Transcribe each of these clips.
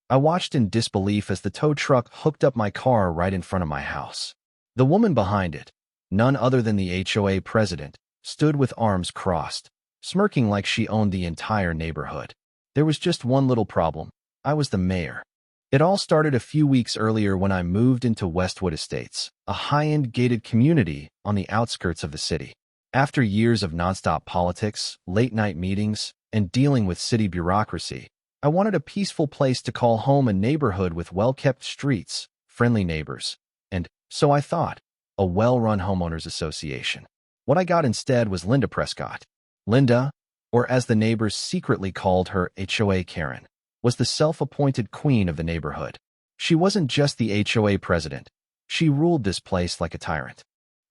I watched in disbelief as the tow truck hooked up my car right in front of my house. The woman behind it, none other than the HOA president, stood with arms crossed, smirking like she owned the entire neighborhood. There was just one little problem. I was the mayor. It all started a few weeks earlier when I moved into Westwood Estates, a high-end gated community on the outskirts of the city. After years of nonstop politics, late-night meetings, and dealing with city bureaucracy, I wanted a peaceful place to call home, a neighborhood with well-kept streets, friendly neighbors, and, so I thought, a well-run homeowners association. What I got instead was Linda Prescott. Linda, or as the neighbors secretly called her, HOA Karen, was the self-appointed queen of the neighborhood. She wasn't just the HOA president. She ruled this place like a tyrant.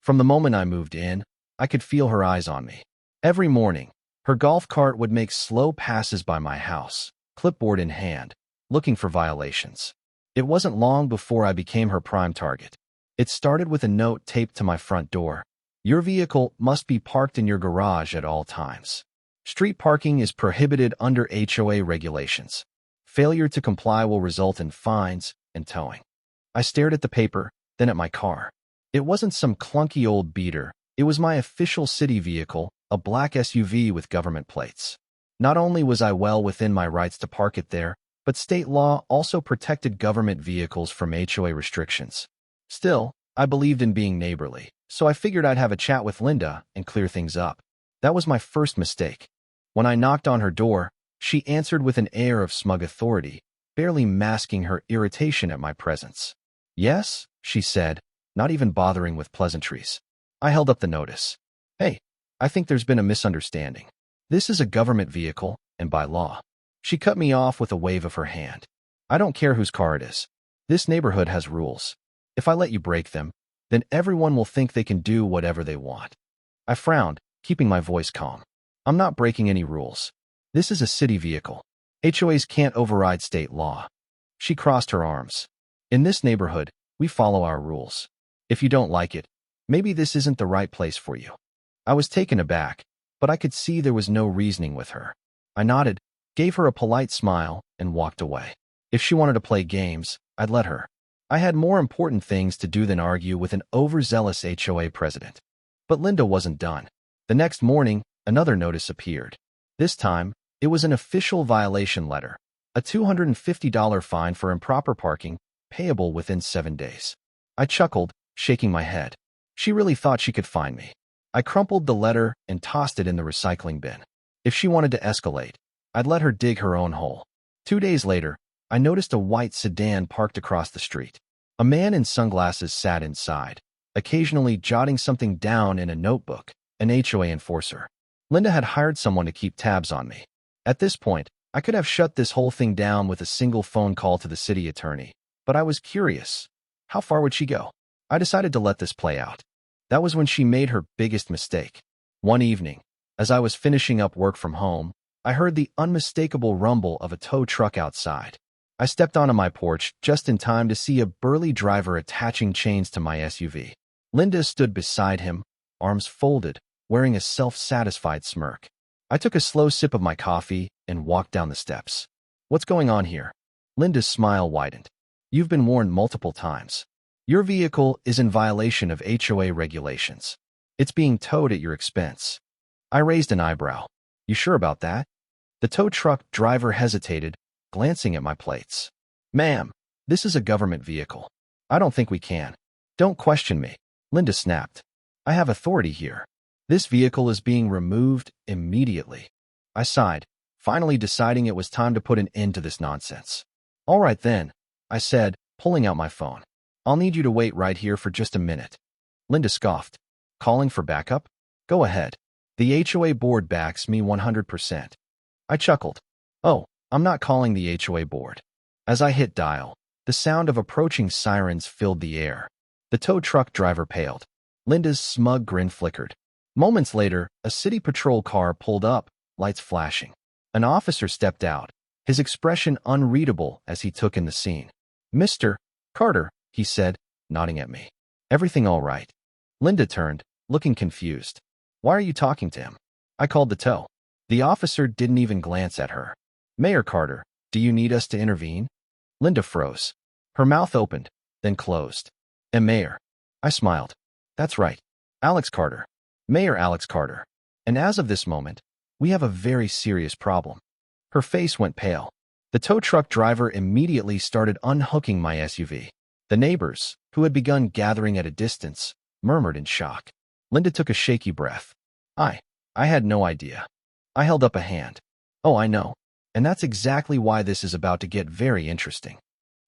From the moment I moved in, I could feel her eyes on me. Every morning, her golf cart would make slow passes by my house, clipboard in hand, looking for violations. It wasn't long before I became her prime target. It started with a note taped to my front door. Your vehicle must be parked in your garage at all times. Street parking is prohibited under HOA regulations. Failure to comply will result in fines and towing. I stared at the paper, then at my car. It wasn't some clunky old beater. It was my official city vehicle, a black SUV with government plates. Not only was I well within my rights to park it there, but state law also protected government vehicles from HOA restrictions. Still, I believed in being neighborly, so I figured I'd have a chat with Linda and clear things up. That was my first mistake. When I knocked on her door, she answered with an air of smug authority, barely masking her irritation at my presence. Yes, she said, not even bothering with pleasantries. I held up the notice. Hey, I think there's been a misunderstanding. This is a government vehicle, and by law. She cut me off with a wave of her hand. I don't care whose car it is. This neighborhood has rules. If I let you break them, then everyone will think they can do whatever they want. I frowned, keeping my voice calm. I'm not breaking any rules. This is a city vehicle. HOAs can't override state law. She crossed her arms. In this neighborhood, we follow our rules. If you don't like it, maybe this isn't the right place for you. I was taken aback, but I could see there was no reasoning with her. I nodded, gave her a polite smile, and walked away. If she wanted to play games, I'd let her. I had more important things to do than argue with an overzealous HOA president. But Linda wasn't done. The next morning, another notice appeared. This time, it was an official violation letter, a $250 fine for improper parking, payable within 7 days. I chuckled, shaking my head. She really thought she could find me. I crumpled the letter and tossed it in the recycling bin. If she wanted to escalate, I'd let her dig her own hole. 2 days later, I noticed a white sedan parked across the street. A man in sunglasses sat inside, occasionally jotting something down in a notebook, an HOA enforcer. Linda had hired someone to keep tabs on me. At this point, I could have shut this whole thing down with a single phone call to the city attorney, but I was curious. How far would she go? I decided to let this play out. That was when she made her biggest mistake. One evening, as I was finishing up work from home, I heard the unmistakable rumble of a tow truck outside. I stepped onto my porch just in time to see a burly driver attaching chains to my SUV. Linda stood beside him, arms folded, wearing a self-satisfied smirk. I took a slow sip of my coffee and walked down the steps. What's going on here? Linda's smile widened. You've been warned multiple times. Your vehicle is in violation of HOA regulations. It's being towed at your expense. I raised an eyebrow. You sure about that? The tow truck driver hesitated, glancing at my plates. Ma'am, this is a government vehicle. I don't think we can. Don't question me, Linda snapped. I have authority here. This vehicle is being removed immediately. I sighed, finally deciding it was time to put an end to this nonsense. All right then, I said, pulling out my phone. I'll need you to wait right here for just a minute. Linda scoffed. Calling for backup? Go ahead. The HOA board backs me 100%. I chuckled. Oh, I'm not calling the HOA board. As I hit dial, the sound of approaching sirens filled the air. The tow truck driver paled. Linda's smug grin flickered. Moments later, a city patrol car pulled up, lights flashing. An officer stepped out, his expression unreadable as he took in the scene. Mr. Carter, he said, nodding at me. Everything all right? Linda turned, looking confused. Why are you talking to him? I called the tow. The officer didn't even glance at her. Mayor Carter, do you need us to intervene? Linda froze. Her mouth opened, then closed. And Mayor. I smiled. That's right. Alex Carter. Mayor Alex Carter. And as of this moment, we have a very serious problem. Her face went pale. The tow truck driver immediately started unhooking my SUV. The neighbors, who had begun gathering at a distance, murmured in shock. Linda took a shaky breath. I had no idea. I held up a hand. Oh, I know. And that's exactly why this is about to get very interesting.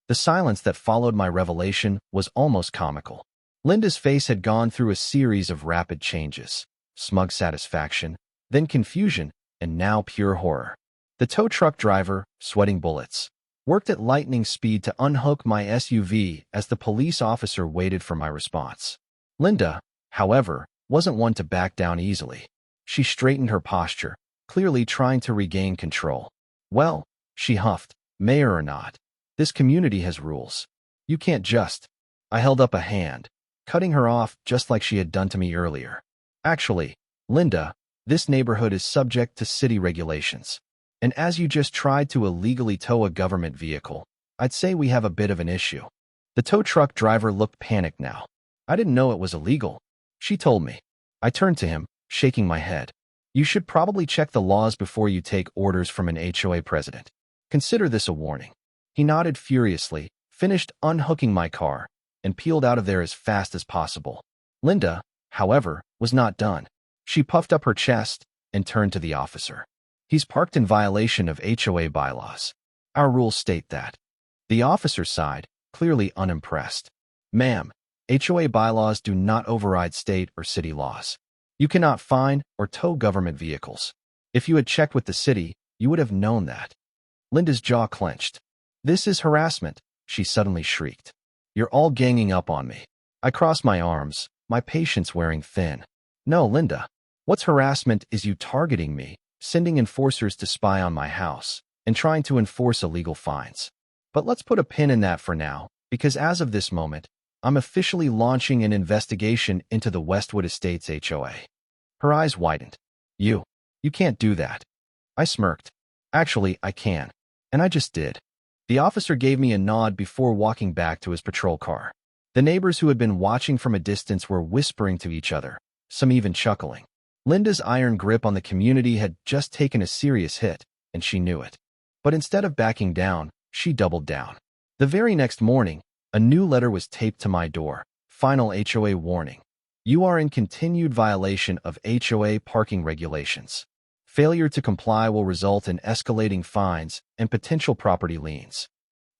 The silence that followed my revelation was almost comical. Linda's face had gone through a series of rapid changes. Smug satisfaction, then confusion, and now pure horror. The tow truck driver, sweating bullets, worked at lightning speed to unhook my SUV as the police officer waited for my response. Linda, however, wasn't one to back down easily. She straightened her posture, clearly trying to regain control. Well, she huffed, mayor or not, this community has rules. You can't just. I held up a hand, cutting her off just like she had done to me earlier. Actually, Linda, this neighborhood is subject to city regulations. And as you just tried to illegally tow a government vehicle, I'd say we have a bit of an issue. The tow truck driver looked panicked now. I didn't know it was illegal. She told me. I turned to him, shaking my head. You should probably check the laws before you take orders from an HOA president. Consider this a warning. He nodded furiously, finished unhooking my car, and peeled out of there as fast as possible. Linda, however, was not done. She puffed up her chest and turned to the officer. He's parked in violation of HOA bylaws. Our rules state that. The officer sighed, clearly unimpressed. Ma'am, HOA bylaws do not override state or city laws. You cannot fine or tow government vehicles. If you had checked with the city, you would have known that. Linda's jaw clenched. This is harassment, she suddenly shrieked. You're all ganging up on me. I crossed my arms, my patience wearing thin. No, Linda. What's harassment is you targeting me, sending enforcers to spy on my house, and trying to enforce illegal fines. But let's put a pin in that for now, because as of this moment, I'm officially launching an investigation into the Westwood Estates HOA. Her eyes widened. You can't do that. I smirked. Actually, I can. And I just did. The officer gave me a nod before walking back to his patrol car. The neighbors who had been watching from a distance were whispering to each other, some even chuckling. Linda's iron grip on the community had just taken a serious hit, and she knew it. But instead of backing down, she doubled down. The very next morning, a new letter was taped to my door. Final HOA warning. You are in continued violation of HOA parking regulations. Failure to comply will result in escalating fines and potential property liens.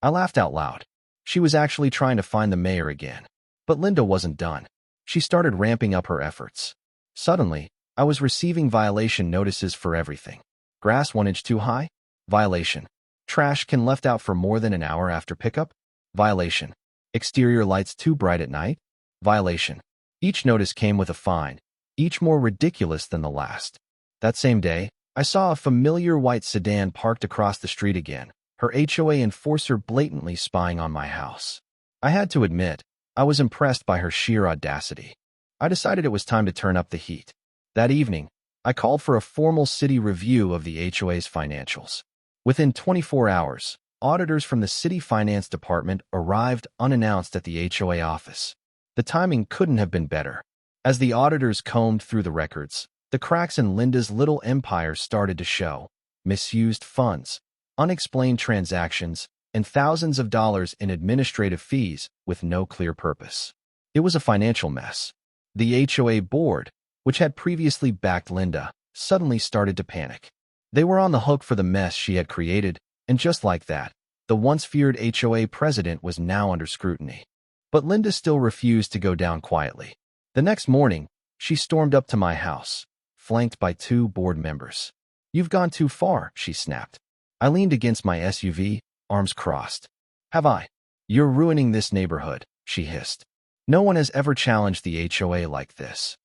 I laughed out loud. She was actually trying to find the mayor again. But Linda wasn't done. She started ramping up her efforts. Suddenly, I was receiving violation notices for everything. Grass 1 inch too high? Violation. Trash can left out for more than an hour after pickup? Violation. Exterior lights too bright at night? Violation. Each notice came with a fine, each more ridiculous than the last. That same day, I saw a familiar white sedan parked across the street again, her HOA enforcer blatantly spying on my house. I had to admit, I was impressed by her sheer audacity. I decided it was time to turn up the heat. That evening, I called for a formal city review of the HOA's financials. Within 24 hours, auditors from the city finance department arrived unannounced at the HOA office. The timing couldn't have been better. As the auditors combed through the records, the cracks in Linda's little empire started to show. Misused funds, unexplained transactions, and thousands of dollars in administrative fees with no clear purpose. It was a financial mess. The HOA board, which had previously backed Linda, suddenly started to panic. They were on the hook for the mess she had created, and just like that, the once feared HOA president was now under scrutiny. But Linda still refused to go down quietly. The next morning, she stormed up to my house, flanked by 2 board members. You've gone too far, she snapped. I leaned against my SUV, arms crossed. Have I? You're ruining this neighborhood, she hissed. No one has ever challenged the HOA like this.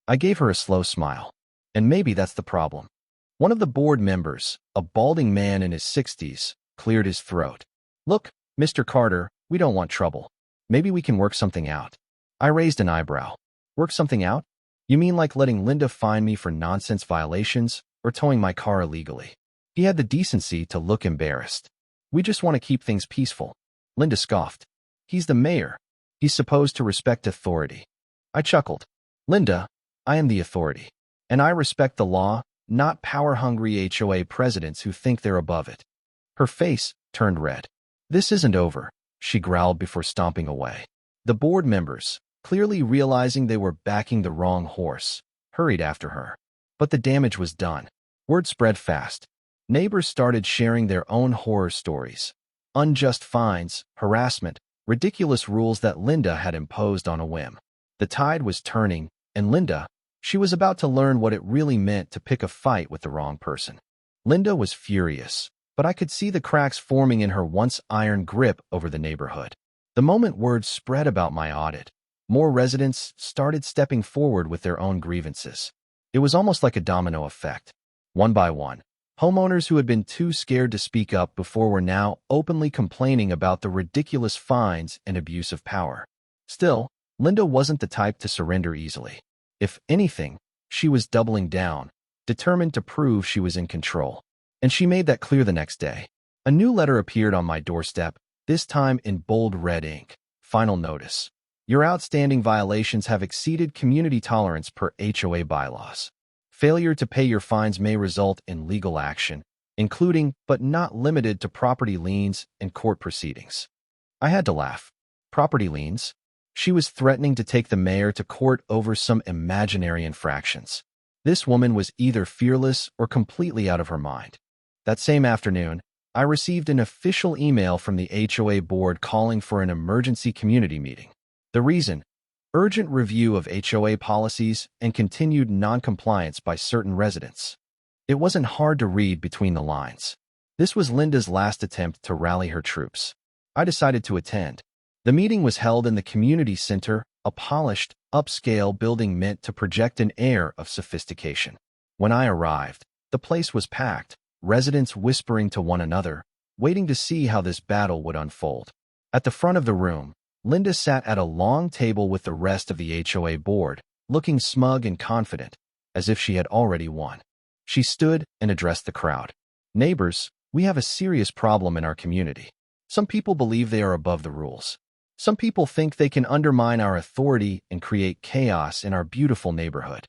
I gave her a slow smile. And maybe that's the problem. One of the board members, a balding man in his 60s, cleared his throat. Look, Mr. Carter, we don't want trouble. Maybe we can work something out. I raised an eyebrow. Work something out? You mean like letting Linda fine me for nonsense violations or towing my car illegally? He had the decency to look embarrassed. We just want to keep things peaceful. Linda scoffed. He's the mayor. He's supposed to respect authority. I chuckled. Linda, I am the authority. And I respect the law, not power-hungry HOA presidents who think they're above it. Her face turned red. This isn't over, she growled before stomping away. The board members, clearly realizing they were backing the wrong horse, hurried after her. But the damage was done. Word spread fast. Neighbors started sharing their own horror stories. Unjust fines, harassment, ridiculous rules that Linda had imposed on a whim. The tide was turning, and Linda, she was about to learn what it really meant to pick a fight with the wrong person. Linda was furious, but I could see the cracks forming in her once iron grip over the neighborhood. The moment word spread about my audit, more residents started stepping forward with their own grievances. It was almost like a domino effect. One by one, homeowners who had been too scared to speak up before were now openly complaining about the ridiculous fines and abuse of power. Still, Linda wasn't the type to surrender easily. If anything, she was doubling down, determined to prove she was in control. And she made that clear the next day. A new letter appeared on my doorstep, this time in bold red ink. Final notice. Your outstanding violations have exceeded community tolerance per HOA bylaws. Failure to pay your fines may result in legal action, including but not limited to property liens and court proceedings. I had to laugh. Property liens? She was threatening to take the mayor to court over some imaginary infractions. This woman was either fearless or completely out of her mind. That same afternoon, I received an official email from the HOA board calling for an emergency community meeting. The reason? Urgent review of HOA policies and continued non-compliance by certain residents. It wasn't hard to read between the lines. This was Linda's last attempt to rally her troops. I decided to attend. The meeting was held in the community center, a polished, upscale building meant to project an air of sophistication. When I arrived, the place was packed, residents whispering to one another, waiting to see how this battle would unfold. At the front of the room, Linda sat at a long table with the rest of the HOA board, looking smug and confident, as if she had already won. She stood and addressed the crowd. Neighbors, we have a serious problem in our community. Some people believe they are above the rules. Some people think they can undermine our authority and create chaos in our beautiful neighborhood.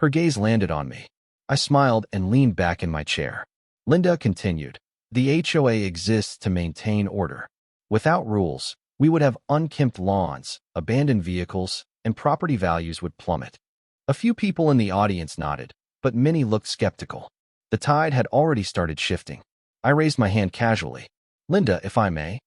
Her gaze landed on me. I smiled and leaned back in my chair. Linda continued, the HOA exists to maintain order. Without rules, we would have unkempt lawns, abandoned vehicles, and property values would plummet. A few people in the audience nodded, but many looked skeptical. The tide had already started shifting. I raised my hand casually. Linda, if I may.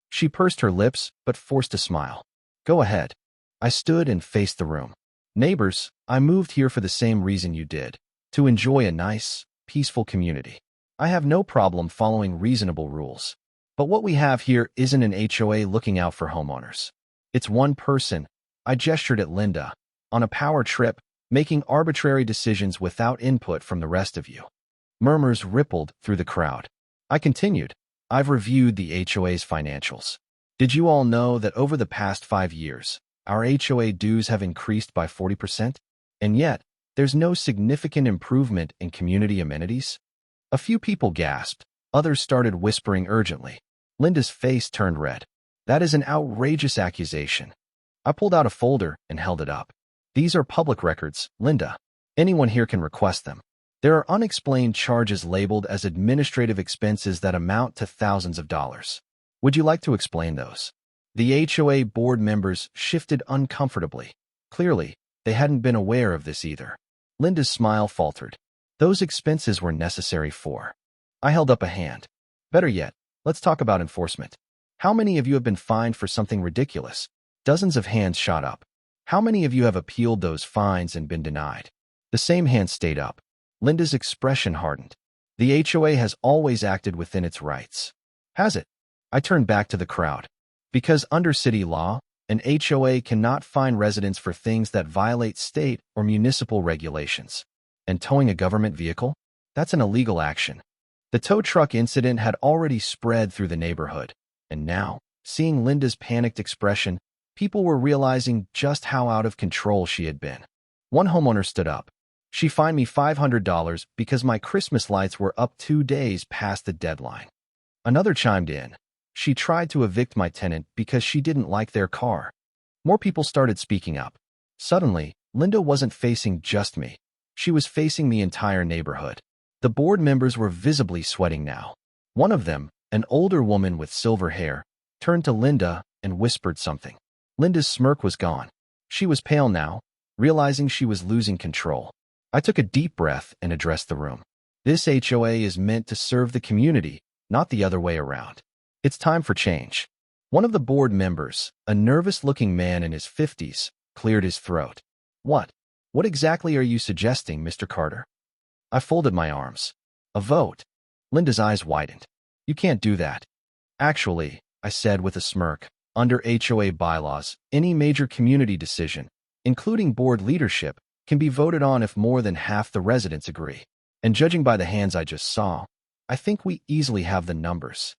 She pursed her lips, but forced a smile. Go ahead. I stood and faced the room. Neighbors, I moved here for the same reason you did, to enjoy a nice, peaceful community. I have no problem following reasonable rules. But what we have here isn't an HOA looking out for homeowners. It's one person, I gestured at Linda, on a power trip, making arbitrary decisions without input from the rest of you. Murmurs rippled through the crowd. I continued. I've reviewed the HOA's financials. Did you all know that over the past 5 years, our HOA dues have increased by 40%? And yet, there's no significant improvement in community amenities? A few people gasped. Others started whispering urgently. Linda's face turned red. That is an outrageous accusation. I pulled out a folder and held it up. These are public records, Linda. Anyone here can request them. There are unexplained charges labeled as administrative expenses that amount to thousands of dollars. Would you like to explain those? The HOA board members shifted uncomfortably. Clearly, they hadn't been aware of this either. Linda's smile faltered. Those expenses were necessary for. I held up a hand. Better yet, let's talk about enforcement. How many of you have been fined for something ridiculous? Dozens of hands shot up. How many of you have appealed those fines and been denied? The same hands stayed up. Linda's expression hardened. The HOA has always acted within its rights. Has it? I turned back to the crowd. Because under city law, an HOA cannot fine residents for things that violate state or municipal regulations. And towing a government vehicle? That's an illegal action. The tow truck incident had already spread through the neighborhood, and now, seeing Linda's panicked expression, people were realizing just how out of control she had been. One homeowner stood up. She fined me $500 because my Christmas lights were up 2 days past the deadline. Another chimed in. She tried to evict my tenant because she didn't like their car. More people started speaking up. Suddenly, Linda wasn't facing just me. She was facing the entire neighborhood. The board members were visibly sweating now. One of them, an older woman with silver hair, turned to Linda and whispered something. Linda's smirk was gone. She was pale now, realizing she was losing control. I took a deep breath and addressed the room. This HOA is meant to serve the community, not the other way around. It's time for change. One of the board members, a nervous-looking man in his 50s, cleared his throat. What? What exactly are you suggesting, Mr. Carter? I folded my arms. A vote. Linda's eyes widened. You can't do that. Actually, I said with a smirk, under HOA bylaws, any major community decision, including board leadership, can be voted on if more than half the residents agree. And judging by the hands I just saw, I think we easily have the numbers.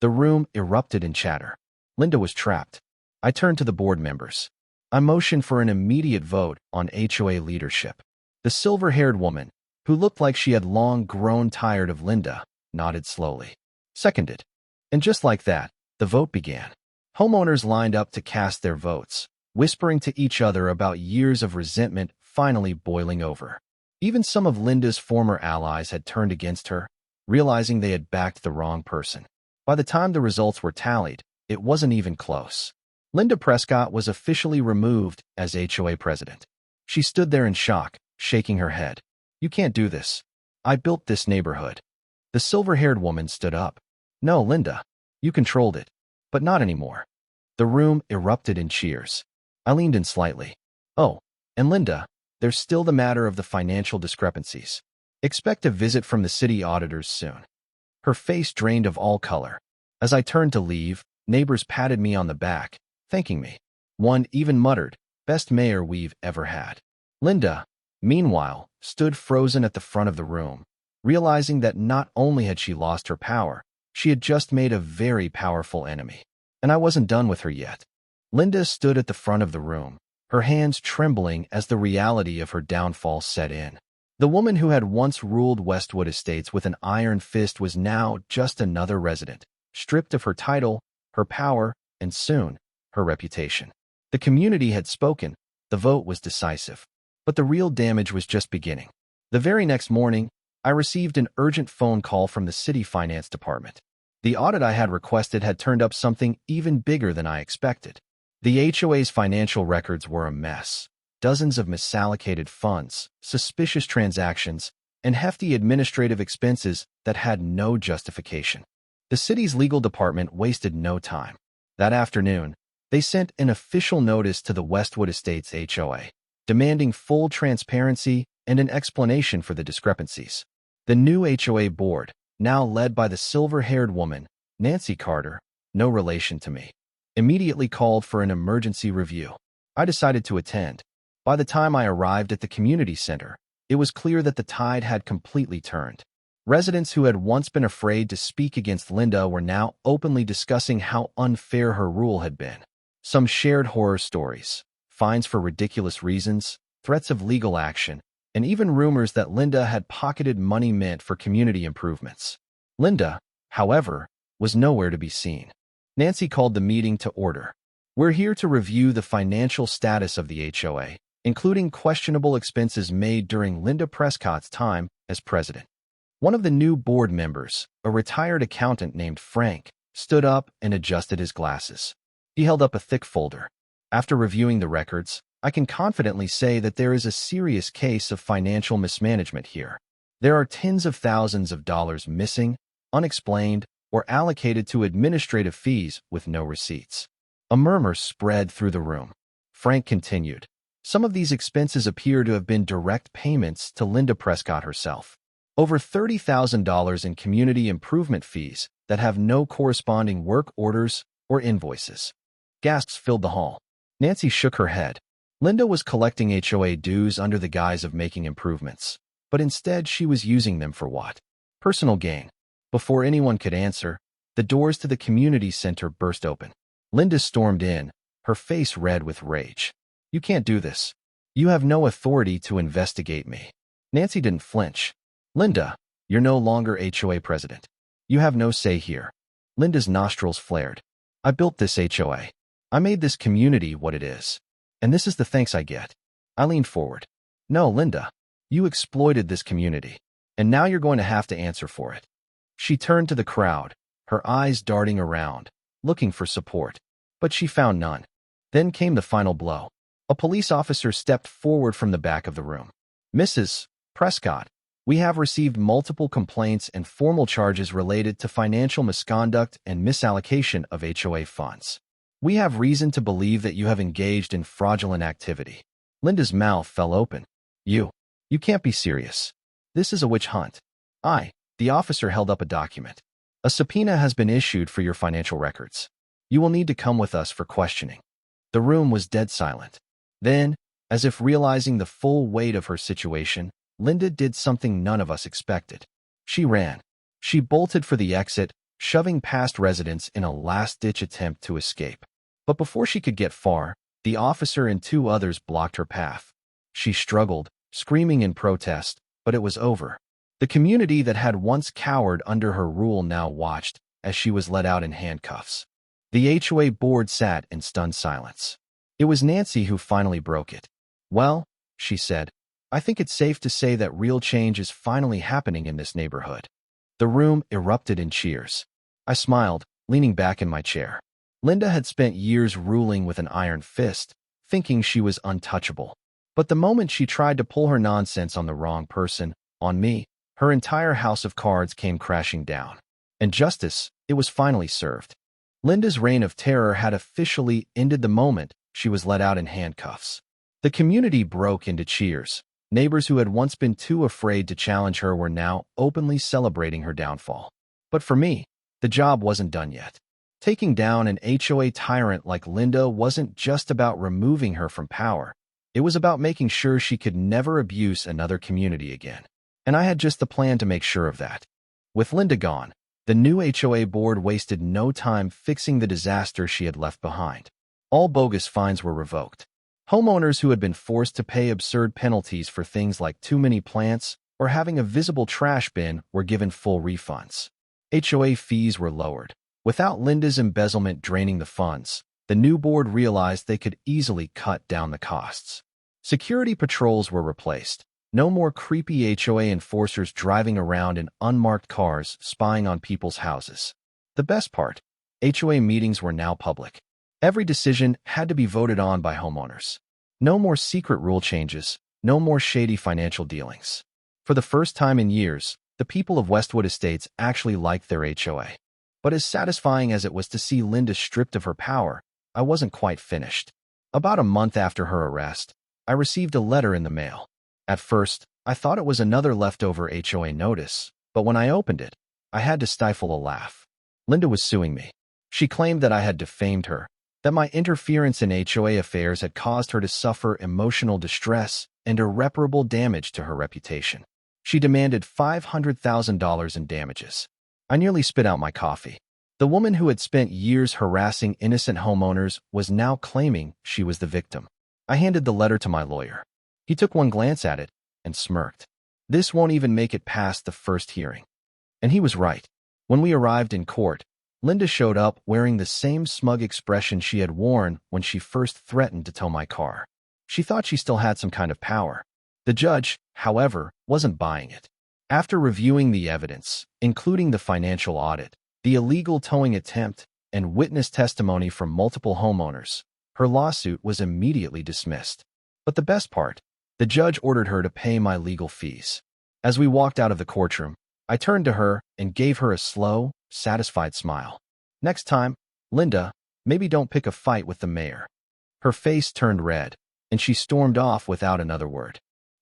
The room erupted in chatter. Linda was trapped. I turned to the board members. I motioned for an immediate vote on HOA leadership. The silver-haired woman, who looked like she had long grown tired of Linda, nodded slowly. Seconded. And just like that, the vote began. Homeowners lined up to cast their votes, whispering to each other about years of resentment finally boiling over. Even some of Linda's former allies had turned against her, realizing they had backed the wrong person. By the time the results were tallied, it wasn't even close. Linda Prescott was officially removed as HOA president. She stood there in shock, shaking her head. You can't do this. I built this neighborhood. The silver-haired woman stood up. No, Linda. You controlled it. But not anymore. The room erupted in cheers. I leaned in slightly. Oh, and Linda, there's still the matter of the financial discrepancies. Expect a visit from the city auditors soon. Her face drained of all color. As I turned to leave, neighbors patted me on the back, thanking me. One even muttered, "Best mayor we've ever had." Linda, meanwhile, stood frozen at the front of the room, realizing that not only had she lost her power, she had just made a very powerful enemy. And I wasn't done with her yet. Linda stood at the front of the room, her hands trembling as the reality of her downfall set in. The woman who had once ruled Westwood Estates with an iron fist was now just another resident, stripped of her title, her power, and soon, her reputation. The community had spoken. The vote was decisive. But the real damage was just beginning. The very next morning, I received an urgent phone call from the city finance department. The audit I had requested had turned up something even bigger than I expected. The HOA's financial records were a mess. Dozens of misallocated funds, suspicious transactions, and hefty administrative expenses that had no justification. The city's legal department wasted no time. That afternoon, they sent an official notice to the Westwood Estates HOA, demanding full transparency and an explanation for the discrepancies. The new HOA board, now led by the silver-haired woman, Nancy Carter, no relation to me, immediately called for an emergency review. I decided to attend. By the time I arrived at the community center, it was clear that the tide had completely turned. Residents who had once been afraid to speak against Linda were now openly discussing how unfair her rule had been. Some shared horror stories, fines for ridiculous reasons, threats of legal action, and even rumors that Linda had pocketed money meant for community improvements. Linda, however, was nowhere to be seen. Nancy called the meeting to order. We're here to review the financial status of the HOA, including questionable expenses made during Linda Prescott's time as president. One of the new board members, a retired accountant named Frank, stood up and adjusted his glasses. He held up a thick folder. After reviewing the records, I can confidently say that there is a serious case of financial mismanagement here. There are tens of thousands of dollars missing, unexplained, or allocated to administrative fees with no receipts. A murmur spread through the room. Frank continued. Some of these expenses appear to have been direct payments to Linda Prescott herself. Over $30,000 in community improvement fees that have no corresponding work orders or invoices. Gasps filled the hall. Nancy shook her head. Linda was collecting HOA dues under the guise of making improvements, but instead she was using them for what? Personal gain. Before anyone could answer, the doors to the community center burst open. Linda stormed in, her face red with rage. You can't do this. You have no authority to investigate me. Nancy didn't flinch. Linda, you're no longer HOA president. You have no say here. Linda's nostrils flared. I built this HOA. I made this community what it is. And this is the thanks I get. I leaned forward. No, Linda. You exploited this community. And now you're going to have to answer for it. She turned to the crowd, her eyes darting around, looking for support. But she found none. Then came the final blow. A police officer stepped forward from the back of the room. Mrs. Prescott, we have received multiple complaints and formal charges related to financial misconduct and misallocation of HOA funds. We have reason to believe that you have engaged in fraudulent activity. Linda's mouth fell open. You can't be serious. This is a witch hunt. The officer held up a document. A subpoena has been issued for your financial records. You will need to come with us for questioning. The room was dead silent. Then, as if realizing the full weight of her situation, Linda did something none of us expected. She ran. She bolted for the exit, shoving past residents in a last-ditch attempt to escape. But before she could get far, the officer and two others blocked her path. She struggled, screaming in protest, but it was over. The community that had once cowered under her rule now watched as she was let out in handcuffs. The HOA board sat in stunned silence. It was Nancy who finally broke it. Well, she said, I think it's safe to say that real change is finally happening in this neighborhood. The room erupted in cheers. I smiled, leaning back in my chair. Linda had spent years ruling with an iron fist, thinking she was untouchable. But the moment she tried to pull her nonsense on the wrong person, on me, her entire house of cards came crashing down. And justice, it was finally served. Linda's reign of terror had officially ended the moment she was let out in handcuffs. The community broke into cheers. Neighbors who had once been too afraid to challenge her were now openly celebrating her downfall. But for me, the job wasn't done yet. Taking down an HOA tyrant like Linda wasn't just about removing her from power. It was about making sure she could never abuse another community again. And I had just the plan to make sure of that. With Linda gone, the new HOA board wasted no time fixing the disaster she had left behind. All bogus fines were revoked. Homeowners who had been forced to pay absurd penalties for things like too many plants or having a visible trash bin were given full refunds. HOA fees were lowered. Without Linda's embezzlement draining the funds, the new board realized they could easily cut down the costs. Security patrols were replaced. No more creepy HOA enforcers driving around in unmarked cars spying on people's houses. The best part, HOA meetings were now public. Every decision had to be voted on by homeowners. No more secret rule changes, no more shady financial dealings. For the first time in years, the people of Westwood Estates actually liked their HOA. But as satisfying as it was to see Linda stripped of her power, I wasn't quite finished. About a month after her arrest, I received a letter in the mail. At first, I thought it was another leftover HOA notice, but when I opened it, I had to stifle a laugh. Linda was suing me. She claimed that I had defamed her, that my interference in HOA affairs had caused her to suffer emotional distress and irreparable damage to her reputation. She demanded $500,000 in damages. I nearly spit out my coffee. The woman who had spent years harassing innocent homeowners was now claiming she was the victim. I handed the letter to my lawyer. He took one glance at it and smirked. This won't even make it past the first hearing. And he was right. When we arrived in court, Linda showed up wearing the same smug expression she had worn when she first threatened to tow my car. She thought she still had some kind of power. The judge, however, wasn't buying it. After reviewing the evidence, including the financial audit, the illegal towing attempt, and witness testimony from multiple homeowners, her lawsuit was immediately dismissed. But the best part, the judge ordered her to pay my legal fees. As we walked out of the courtroom, I turned to her and gave her a slow, satisfied smile. Next time, Linda, maybe don't pick a fight with the mayor. Her face turned red, and she stormed off without another word.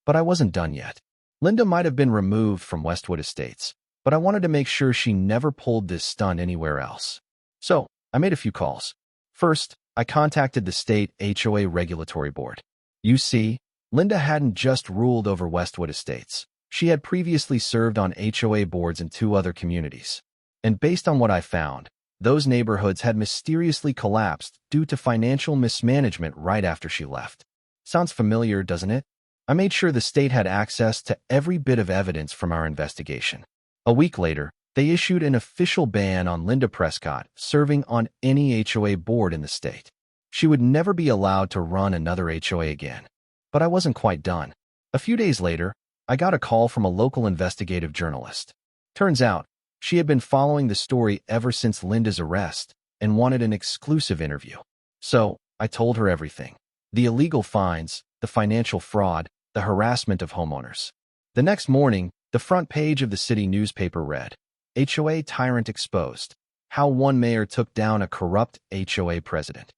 But I wasn't done yet. Linda might have been removed from Westwood Estates, but I wanted to make sure she never pulled this stunt anywhere else. So, I made a few calls. First, I contacted the state HOA regulatory board. You see, Linda hadn't just ruled over Westwood Estates. She had previously served on HOA boards in 2 other communities. And based on what I found, those neighborhoods had mysteriously collapsed due to financial mismanagement right after she left. Sounds familiar, doesn't it? I made sure the state had access to every bit of evidence from our investigation. A week later, They issued an official ban on Linda Prescott serving on any HOA board in the state. She would never be allowed to run another HOA again. But I wasn't quite done. A few days later, I got a call from a local investigative journalist. Turns out, she had been following the story ever since Linda's arrest and wanted an exclusive interview. So, I told her everything. The illegal fines, the financial fraud, the harassment of homeowners. The next morning, the front page of the city newspaper read, HOA tyrant exposed. How one mayor took down a corrupt HOA president.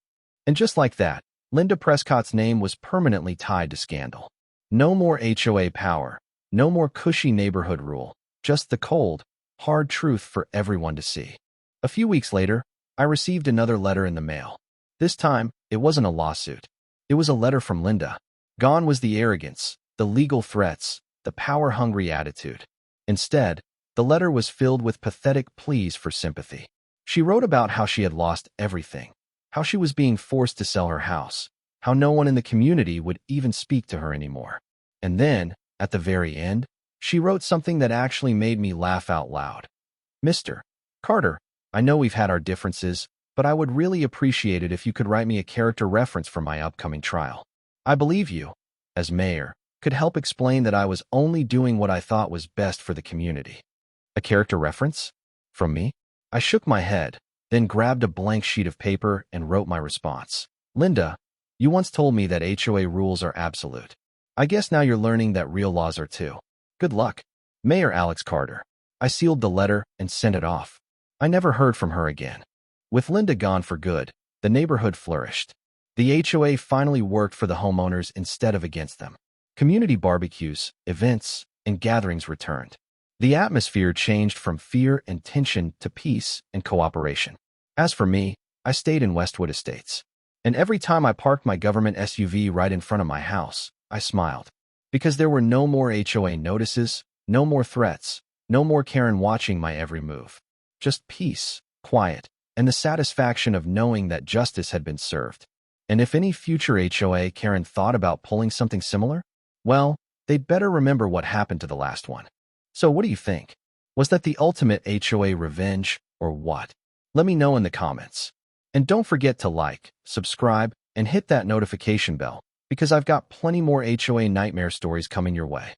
And just like that, Linda Prescott's name was permanently tied to scandal. No more HOA power, no more cushy neighborhood rule, just the cold, hard truth for everyone to see. A few weeks later, I received another letter in the mail. This time, it wasn't a lawsuit. It was a letter from Linda. Gone was the arrogance, the legal threats, the power-hungry attitude. Instead, the letter was filled with pathetic pleas for sympathy. She wrote about how she had lost everything, how she was being forced to sell her house, how no one in the community would even speak to her anymore. And then, at the very end, she wrote something that actually made me laugh out loud. Mr. Carter, I know we've had our differences, but I would really appreciate it if you could write me a character reference for my upcoming trial. I believe you, as mayor, could help explain that I was only doing what I thought was best for the community. A character reference? From me? I shook my head, then grabbed a blank sheet of paper and wrote my response. Linda, you once told me that HOA rules are absolute. I guess now you're learning that real laws are too. Good luck. Mayor Alex Carter. I sealed the letter and sent it off. I never heard from her again. With Linda gone for good, the neighborhood flourished. The HOA finally worked for the homeowners instead of against them. Community barbecues, events, and gatherings returned. The atmosphere changed from fear and tension to peace and cooperation. As for me, I stayed in Westwood Estates. And every time I parked my government SUV right in front of my house, I smiled. Because there were no more HOA notices, no more threats, no more Karen watching my every move. Just peace, quiet, and the satisfaction of knowing that justice had been served. And if any future HOA Karen thought about pulling something similar, well, they'd better remember what happened to the last one. So what do you think? Was that the ultimate HOA revenge, or what? Let me know in the comments. And don't forget to like, subscribe, and hit that notification bell, because I've got plenty more HOA nightmare stories coming your way.